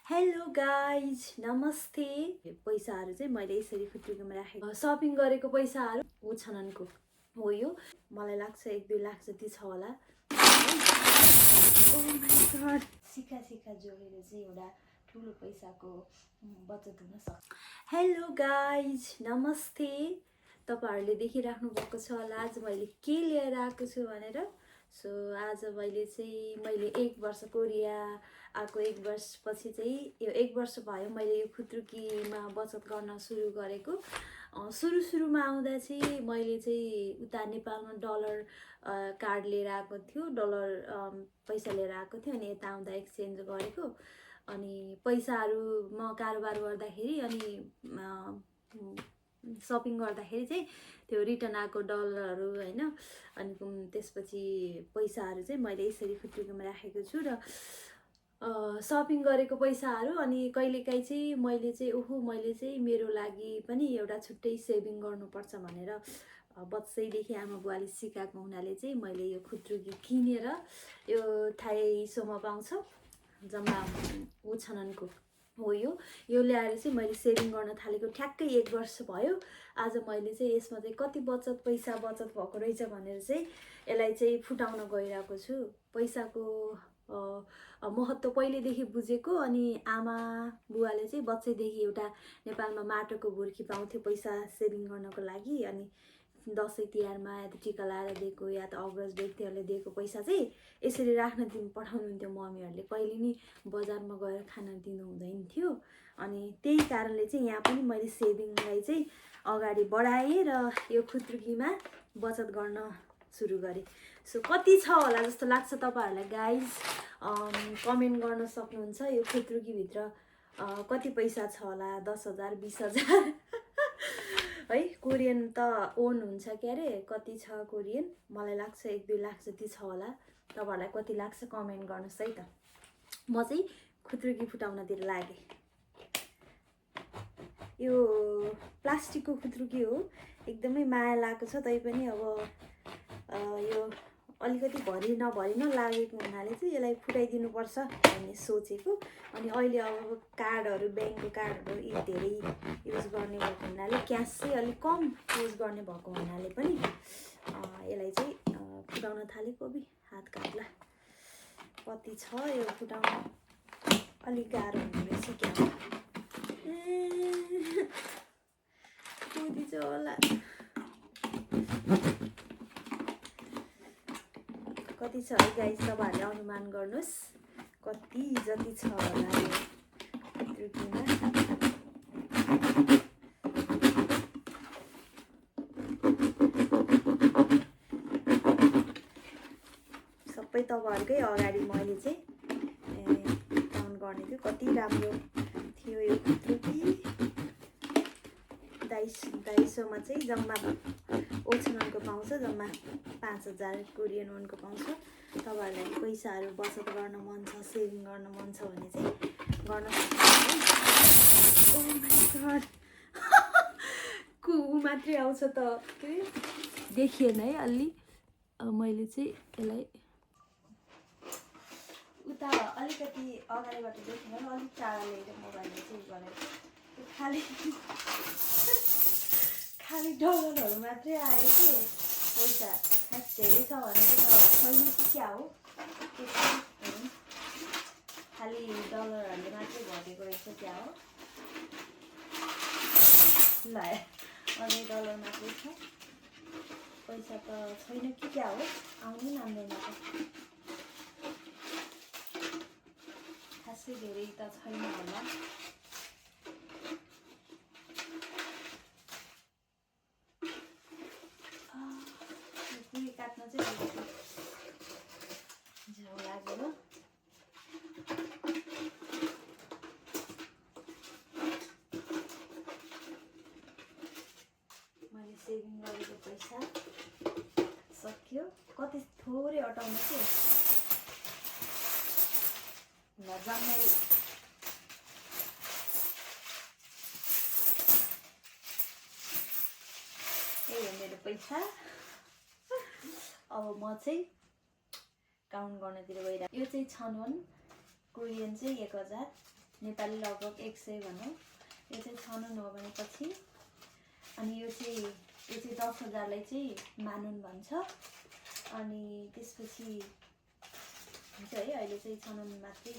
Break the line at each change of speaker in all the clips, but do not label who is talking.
Hello guys नमस्ते। पैसाहरू चाहिँ मैले यसरी खुट्रुकीमा राखेको सपिङ गरेको पैसाहरू उछननको हो। यो मलाई लाग्छ 1-2 लाख जति छ होला। ओ माय गॉड, सिक्का जोडेर चाहिँ एउटा ठुलो पैसाको बचत हुन सक्छ। हेलो गाइज नमस्ते। तपाईहरुले देखिराख्नु भएको छ होला आज मैले के लिएर आएको छु भनेर। सो आज मैले 1 वर्ष कोरिया आएको 1 वर्षपछि चाहिँ यो 1 वर्ष भयो मैले यो खुत्रुकीमा बचत गर्न सुरु गरेको। सुरुमा आउँदा चाहिँ मैले चाहिँ उता नेपालमा डलर कार्ड लिएर आएको थियो, डलर पैसा लिएर आएको थियो अनि यता आउँदा एक्सचेन्ज गरेको। अनि पैसाहरू म कारोबार गर्दाखेरि अनि सपिङ गर्दाखेरि चाहिँ त्यो रिटर्न आएको डलरहरू हैन। अनि त्यसपछि पैसाहरू चाहिँ मैले यसरी खुट्रुकीमा राखेको छु र सपिङ गरेको पैसाहरू। अनि कहिलेकाहीँ चाहिँ मैले चाहिँ मेरो लागि पनि एउटा छुट्टै सेभिङ गर्नुपर्छ भनेर बच्चैदेखि आमा बुवाले सिकाएको हुनाले चाहिँ मैले यो खुट्रुकी किनेर यो थाइसोमा पाउँछ जम्मा उछननको हो। यो ल्याएर चाहिँ मैले सेभिङ गर्न थालेको ठ्याक्कै 1 वर्ष भयो। आज मैले चाहिँ यसमा चाहिँ कति पैसा बचत भएको रहेछ भनेर चाहिँ यसलाई चाहिँ फुटाउन गइरहेको छु। पैसाको महत्त्व पहिलेदेखि बुझेको। अनि आमा बुवाले चाहिँ बच्चैदेखि एउटा नेपालमा माटोको भुर्की पाउँथ्यो पैसा सेभिङ गर्नको लागि। अनि दसैँ तिहारमा या त टिका लाएर दिएको या त अग्रज व्यक्तिहरूले दिएको पैसा चाहिँ यसरी राख्न पठाउनुहुन्थ्यो मम्मीहरूले। कहिले नि बजारमा गएर खाना दिनु हुँदैन थियो। अनि त्यही कारणले चाहिँ यहाँ पनि मैले सेभिङलाई चाहिँ अगाडि बढाएँ र यो खुत्रुकीमा बचत गर्न सुरु गरेँ। सो कति छ होला जस्तो लाग्छ तपाईहरुलाई गाइज कमेन्ट गर्न सक्नुहुन्छ। यो खुत्रुकीभित्र कति पैसा छ होला? 10,000 20,000 है। कोरियन त ओन हुन्छ के अरे, कति छ कोरियन? मलाई लाग्छ 1-2 लाख जति छ होला। तपाईहरुलाई कति लाग्छ कमेन्ट गर्नुहोस् है त। म चाहिँ खुत्रुकी फुटाउनतिर लागेँ। यो प्लास्टिकको खुत्रुकी हो, एकदमै माया लागेको छ। तैपनि अब यो अलिकति भरि नलागेको हुनाले चाहिँ यसलाई फुटाइदिनु पर्छ भन्ने सोचेको। अनि अहिले अब कार्डहरू ब्याङ्कको कार्डहरू धेरै युज गर्ने भएको हुनाले क्यास चाहिँ अलिक कम युज गर्ने भएको हुनाले पनि यसलाई चाहिँ फुटाउन थालेको। बि हात काट्ला कति छ यो फुटाउन अलिक गाह्रो हुने रहेछ क्या। कति छ होला? कति छ है गाइस? तपाईहरुले अनुमान गर्नुस् कति जति छ होला यो खुत्रुकीमा। सबै तपाईहरुकै अगाडि मैले चाहिँ काउन्ट गर्ने थियो। कति राम्रो थियो यो खुत्रुकी। 250 मा चाहिँ जम्मा ओछननको पाउँछ, जम्मा 5,000 कोरियन वनको पाउँछ। तपाईहरुलाई पैसाहरू बचत गर्न मन छ, सेभिङ गर्न मन छ भने चाहिँ गर्न सक्नुहुन्छ। ओ माय गॉड, कु मात्रै आउँछ त के देखिएन है अलि। मैले चाहिँ यसलाई उता अलिकति अगाडिबाट देखेन, अलिक टाढा लिएर मोबाइलले चाहिँ गरेर खाली डलरहरू मात्रै आयो कि पैसा खास धेरै छ भने चाहिँ छैन कि क्या हो। खाली डलरहरूले मात्रै भरेको रहेछ क्या हो। ल अझै डलर मात्रै छ, पैसा त छैन कि क्या हो। आउनै मान्दैन त, खासै धेरै त छैन होला। काट्न चाहिँ झ्याउ लागेर मैले सेभिङ गरेको पैसा सक्यो। कति थोरै अटाउनु के जम्मै यही हो मेरो पैसा। अब म चाहिँ काउन्ट गर्नतिर गइरहेको। यो चाहिँ छनवन कोरियन चाहिँ 1000 नेपाली लगभग 100 भनौँ। यो चाहिँ छनुन हो भनेपछि। अनि यो चाहिँ 10,000लाई चाहिँ मानुन भन्छ। अनि त्यसपछि हुन्छ है। अहिले चाहिँ छनुन मात्रै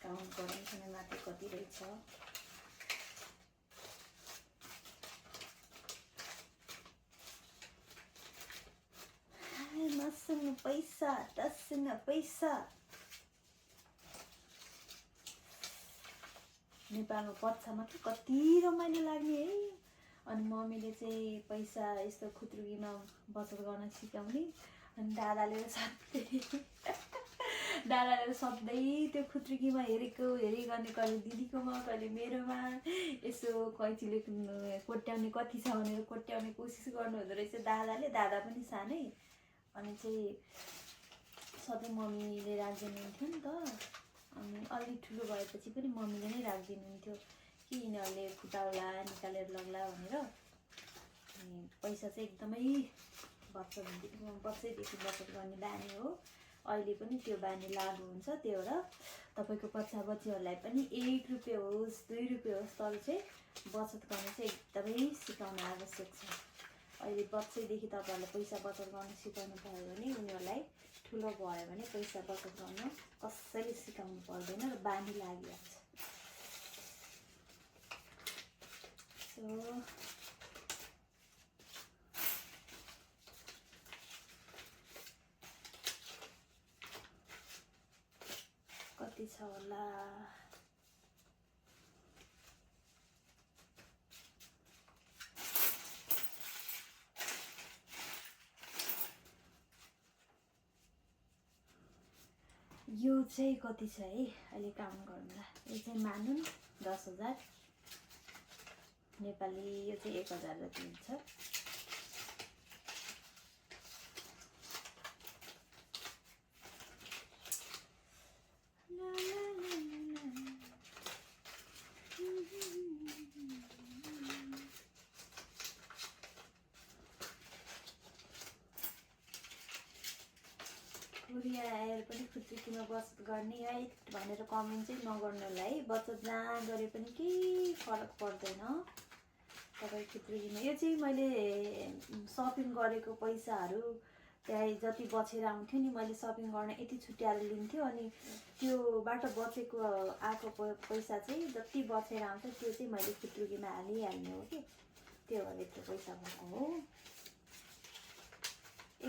काउन्ट गरौँ, छनुन मात्रै कति रहेछ। मसँग पैसा, तसँग पैसा। नेपालमा पच्चामा त कति रमाइलो लाग्ने है। अनि मम्मीले चाहिँ पैसा यस्तो खुत्रुकीमा बचत गर्न सिकाउने। अनि दादाले सधैँ त्यो खुत्रुकीमा हेरेको गर्ने, कहिले दिदीकोमा कहिले मेरोमा। यसो कैँचीले कोट्याउने कति छ भनेर कोट्याउने कोसिस गर्नु हुँदो रहेछ दादाले। दादा पनि सानै। अनि चाहिँ सधैँ मम्मीले राखिदिनुहुन्थ्यो नि त। अनि अलि ठुलो भएपछि पनि मम्मीले नै राखिदिनुहुन्थ्यो कि यिनीहरूले फुटाउला निकालेर लग्ला भनेर। अनि पैसा चाहिँ एकदमै बच्चैदेखि बचत गर्ने बानी हो। अहिले पनि त्यो बानी लागु हुन्छ। त्यही भएर तपाईँको बच्चा बच्चीहरूलाई पनि 1 रुपियाँ होस् 2 रुपियाँ होस् तर चाहिँ बचत गर्न चाहिँ एकदमै सिकाउन आवश्यक छ। अहिले बच्चैदेखि तपाईँहरूले पैसा बचत गर्न सिकाउनु भयो भने उनीहरूलाई ठुलो भयो भने पैसा बचत गर्न कसैले सिकाउनु पर्दैन र बानी लागिहाल्छ। सो कति छ होला? यो चाहिँ कति छ है अहिले काउन्ट गरौँला। यो चाहिँ मानुन 10,000 नेपाली। यो चाहिँ 1,000 जति हुन्छ। कोरिया आएर पनि खुत्रुकीमा बचत गर्ने है भनेर कमेन्ट चाहिँ नगर्नु होला है। बचत जहाँ गरे पनि केही फरक पर्दैन तपाईँ खुत्रुकीमा। यो चाहिँ मैले सपिङ गरेको पैसाहरू त्यहाँ जति बचेर आउँथ्यो नि, मैले सपिङ गर्न यति छुट्याएर लिन्थ्यो। अनि त्योबाट बचेको आएको पैसा चाहिँ जति बचेर आउँछ त्यो चाहिँ मैले खुत्रुकीमा हालिहाल्ने हो कि। त्यो भएर यत्रो पैसा भएको हो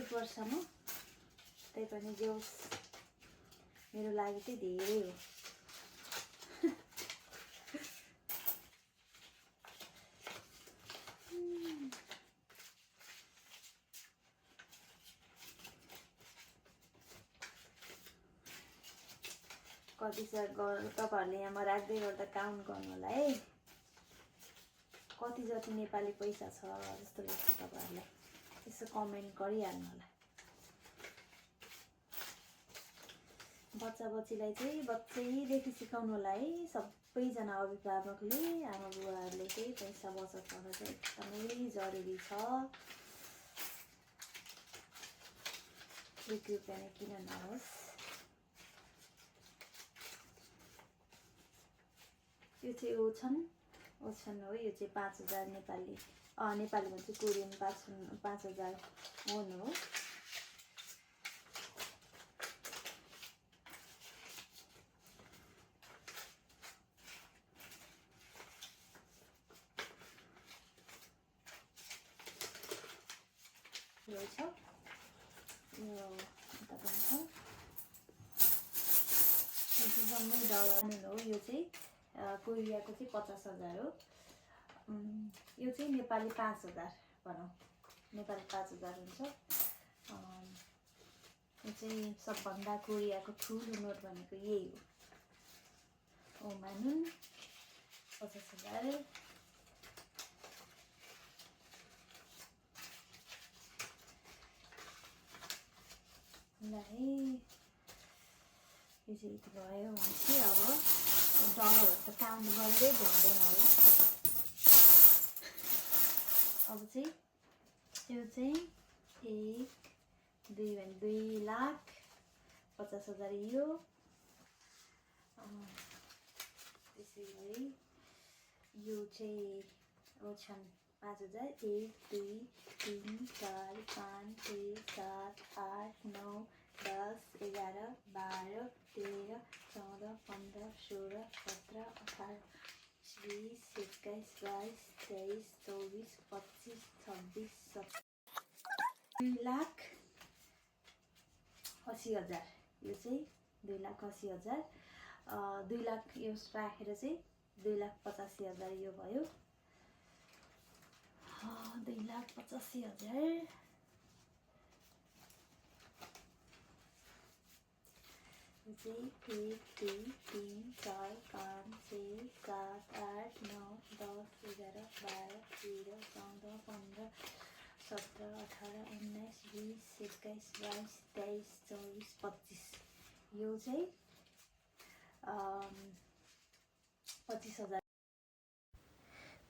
1 वर्षमा। त्यही पनि जे होस् मेरो लागि चाहिँ धेरै हो। कति छ तपाईँहरूले यहाँमा राख्दै गर्दा काउन्ट गर्नु होला है। कति जति नेपाली पैसा छ जस्तो लाग्छ तपाईँहरूलाई, यसो कमेन्ट गरिहाल्नु होला। बच्चा बच्चीलाई चाहिँ बच्चैदेखि सिकाउनु होला है। सबैजना अभिभावकले, आमा बुवाहरूले चाहिँ पैसा बचत गर्न चाहिँ एकदमै जरुरी छ। 1 रुपियाँ नै किन नहोस्। यो चाहिँ ओछन हो। यो चाहिँ 5,000 नेपाली नेपालीमा चाहिँ कोरियन 5,000 वोन हो। यो छ यो जम्मै डलर हो। यो चाहिँ कोरियाको चाहिँ 50,000 हो। यो चाहिँ नेपाली 5,000 भनौँ। नेपाली 5,000 हुन्छ। यो चाहिँ सबभन्दा कोरियाको ठुलो नोट भनेको यही हो। ओ मानुन 50,000। ल है यो चाहिँ यति भयो भने चाहिँ अब डलरहरू त काउन्ट गर्दै भ्याउँदैन होला। अब चाहिँ यो चाहिँ 1 2 भने 2,50,000 यो त्यसै गरी यो चाहिँ छन् 5000 1 2 3 4 5 6 7 8 9 10 11 12 13 14 15 16 17 18 20 21 22 23 24 25 26 27 2,80,000 यो चाहिँ 2,80,000 2 लाख यो राखेर चाहिँ 2,85,000 यो भयो 2,85,000 यो चाहिँ 1 2 3 4 5 6 7 8 9 10 11 12 13 14 15 17 18 19 20 21 22 23 24 25 यो चाहिँ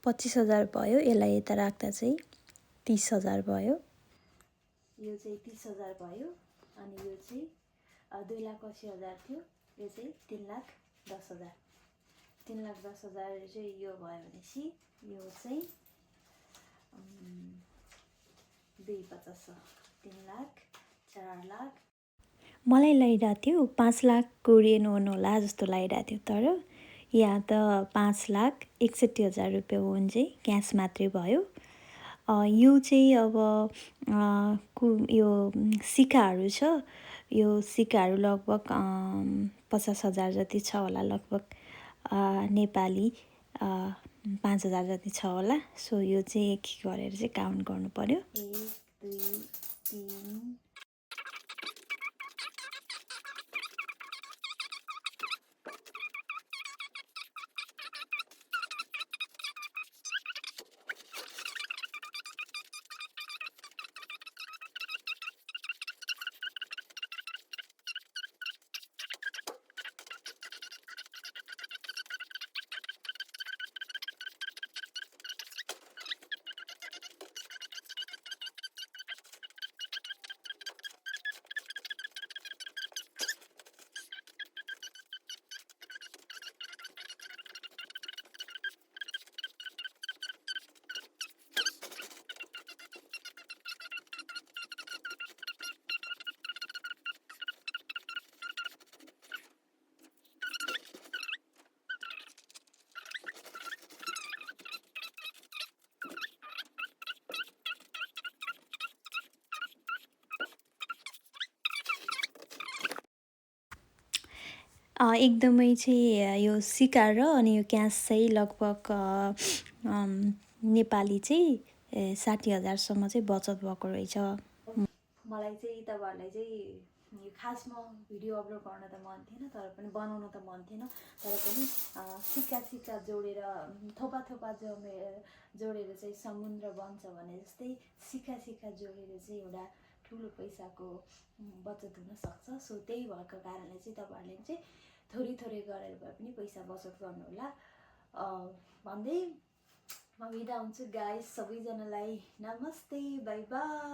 25,000 भयो। यसलाई यता राख्दा चाहिँ 30,000 भयो। यो चाहिँ 30,000 भयो अनि यो चाहिँ 2,80,000 थियो। यो चाहिँ 3,10,000 3,10,000 चाहिँ यो भयो भनेपछि यो चाहिँ 2,50,000 3 लाख 4 लाख मलाई लागिरहेको थियो 5 लाख कोरियन वोन होला जस्तो लागिरहेको थियो तर यहाँ त 5,61,000 रुपियाँ वोन चाहिँ क्यास मात्रै भयो। यो चाहिँ अब यो सिक्काहरू छ यो सिक्काहरू लगभग 50,000 जति छ होला लगभग नेपाली 5,000 जति छ होला। सो यो चाहिँ एक गरेर चाहिँ काउन्ट गर्नु पर्यो 1 2 3 एकदमै चाहिँ यो सिक्का र अनि यो क्यास चाहिँ लगभग नेपाली चाहिँ 60,000सम्म चाहिँ बचत भएको रहेछ। मलाई चाहिँ तपाईँहरूलाई चाहिँ यो खासमा भिडियो अपलोड गर्न त मन थिएन तर पनि बनाउन त मन थिएन तर पनि सिक्का जोडेर थोपा जोडेर चाहिँ समुद्र बन्छ भने जस्तै सिक्का जोडेर चाहिँ एउटा ठुलो पैसाको बचत हुन सक्छ। सो त्यही भएको कारणले चाहिँ तपाईँहरूले चाहिँ थोरै गरेर भए पनि पैसा बचत गर्नुहोला भन्दै म बिदा हुन्छु गाइस। सबैजनालाई नमस्ते बाई बाई।